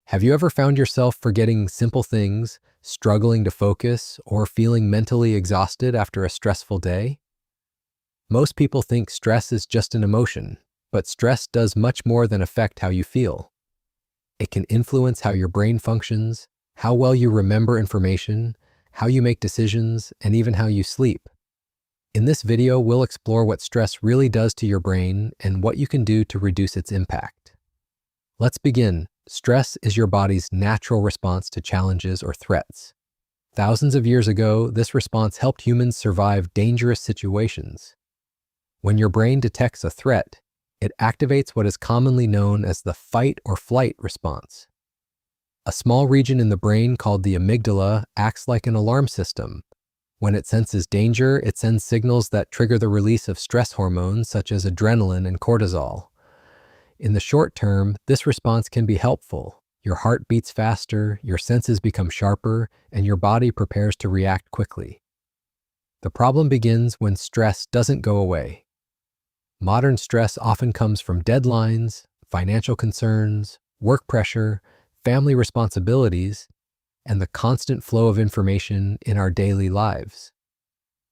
Have you ever found yourself forgetting simple things, struggling to focus, or feeling mentally exhausted after a stressful day? Most people think stress is just an emotion, but stress does much more than affect how you feel. It can influence how your brain functions, how well you remember information, how you make decisions, and even how you sleep. In this video, we'll explore what stress really does to your brain and what you can do to reduce its impact. Let's begin. Stress is your body's natural response to challenges or threats. Thousands of years ago, this response helped humans survive dangerous situations. When your brain detects a threat, it activates what is commonly known as the fight or flight response. A small region in the brain called the amygdala acts like an alarm system. When it senses danger, it sends signals that trigger the release of stress hormones such as adrenaline and cortisol. In the short term, this response can be helpful. Your heart beats faster, your senses become sharper, and your body prepares to react quickly. The problem begins when stress doesn't go away. Modern stress often comes from deadlines, financial concerns, work pressure, family responsibilities, and the constant flow of information in our daily lives.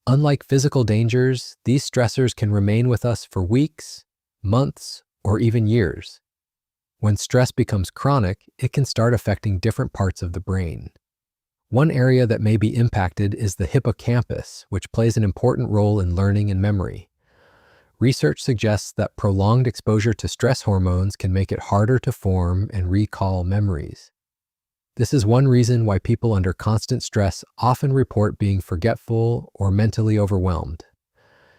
Unlike physical dangers, these stressors can remain with us for weeks, months, or even years. When stress becomes chronic, it can start affecting different parts of the brain. One area that may be impacted is the hippocampus, which plays an important role in learning and memory. Research suggests that prolonged exposure to stress hormones can make it harder to form and recall memories. This is one reason why people under constant stress often report being forgetful or mentally overwhelmed.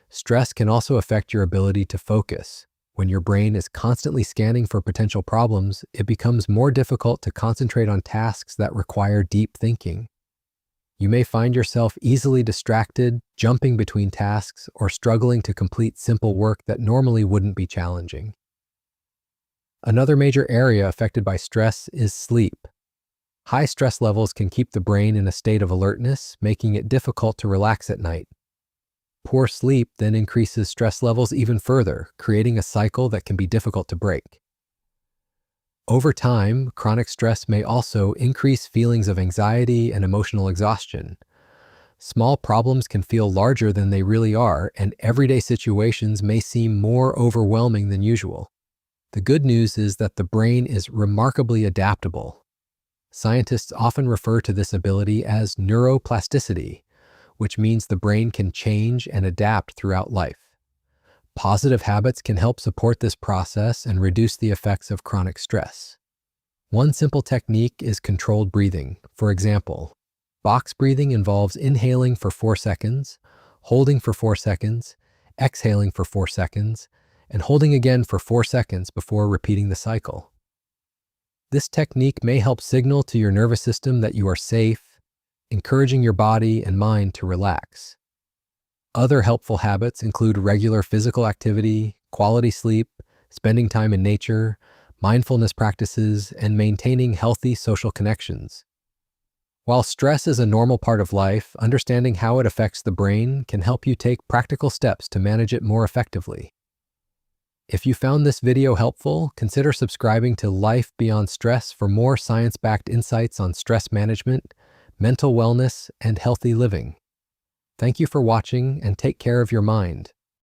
Stress can also affect your ability to focus. When your brain is constantly scanning for potential problems, it becomes more difficult to concentrate on tasks that require deep thinking. You may find yourself easily distracted, jumping between tasks, or struggling to complete simple work that normally wouldn't be challenging. Another major area affected by stress is sleep. High stress levels can keep the brain in a state of alertness, making it difficult to relax at night. Poor sleep then increases stress levels even further, creating a cycle that can be difficult to break. Over time, chronic stress may also increase feelings of anxiety and emotional exhaustion. Small problems can feel larger than they really are, and everyday situations may seem more overwhelming than usual. The good news is that the brain is remarkably adaptable. Scientists often refer to this ability as neuroplasticity, which means the brain can change and adapt throughout life. Positive habits can help support this process and reduce the effects of chronic stress. One simple technique is controlled breathing. For example, box breathing involves inhaling for 4 seconds, holding for 4 seconds, exhaling for 4 seconds, and holding again for 4 seconds before repeating the cycle. This technique may help signal to your nervous system that you are safe, encouraging your body and mind to relax. Other helpful habits include regular physical activity, quality sleep, spending time in nature, mindfulness practices, and maintaining healthy social connections. While stress is a normal part of life, understanding how it affects the brain can help you take practical steps to manage it more effectively. If you found this video helpful, consider subscribing to Life Beyond Stress for more science-backed insights on stress management, mental wellness, and healthy living. Thank you for watching, and take care of your mind.